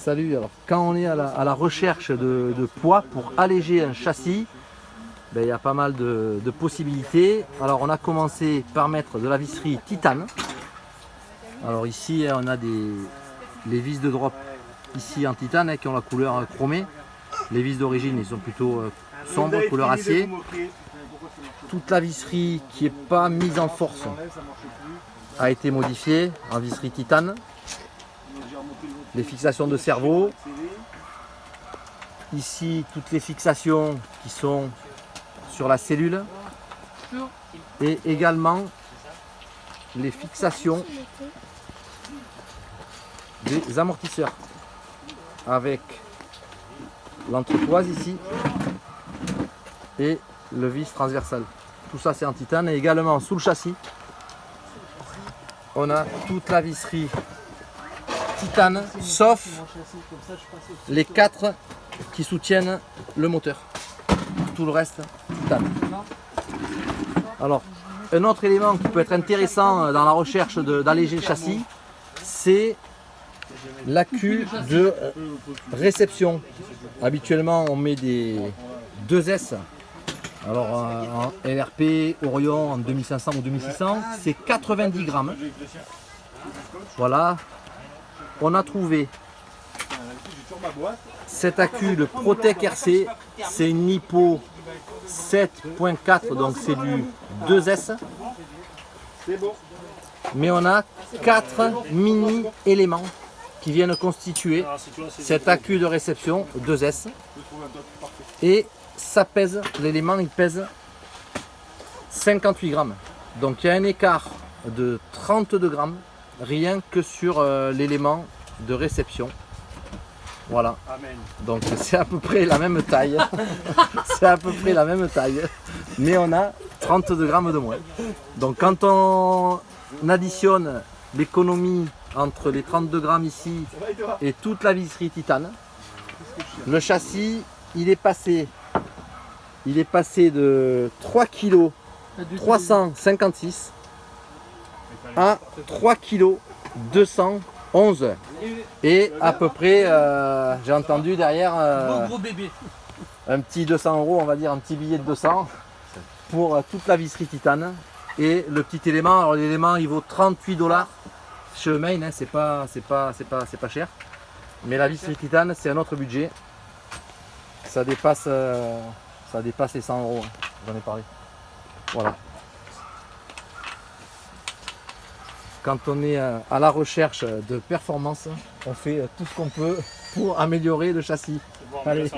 Salut, alors quand on est à la recherche de poids pour alléger un châssis, il y a pas mal de possibilités. Alors on a commencé par mettre de la visserie titane. Alors ici on a les vis de drop ici en titane qui ont la couleur chromée. Les vis d'origine ils sont plutôt sombres, couleur acier. Toute la visserie qui n'est pas mise en force a été modifiée en visserie titane. Les fixations de cerveau. Ici, toutes les fixations qui sont sur la cellule. Et également les fixations des amortisseurs. Avec l'entretoise ici et le vis transversal. Tout ça c'est en titane. Et également sous le châssis, on a toute la visserie titane, sauf les 4 qui soutiennent le moteur. Tout le reste, titane. Alors, un autre élément qui peut être intéressant dans la recherche d'alléger le châssis, c'est l'accu de réception. Habituellement, on met des 2S. Alors, en LRP, Orion en 2500 ou 2600, c'est 90 grammes. Voilà. On a trouvé cet accu, le Protec RC, c'est une Nippo 7.4, donc c'est du 2S. Mais on a 4 mini éléments qui viennent constituer cet accu de réception 2S. Et ça pèse, l'élément il pèse 58 grammes. Donc il y a un écart de 32 grammes rien que sur l'élément de réception. Voilà. Donc c'est à peu près la même taille. C'est à peu près la même taille. Mais on a 32 grammes de moins. Donc quand on additionne l'économie entre les 32 grammes ici et toute la visserie titane, le châssis il est passé de 3 kg 356 à 3 kg 211 et à peu près j'ai entendu derrière un petit 200 €, on va dire un petit billet de 200 pour toute la visserie titane et le petit élément. Alors l'élément il vaut 38 $. Chez Main, hein, c'est pas cher, mais la visserie titane c'est un autre budget. Ça dépasse les 100 €, hein. J'en ai parlé. Voilà. Quand on est à la recherche de performance, on fait tout ce qu'on peut pour améliorer le châssis. Bon, allez.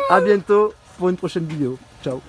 À bientôt pour une prochaine vidéo. Ciao.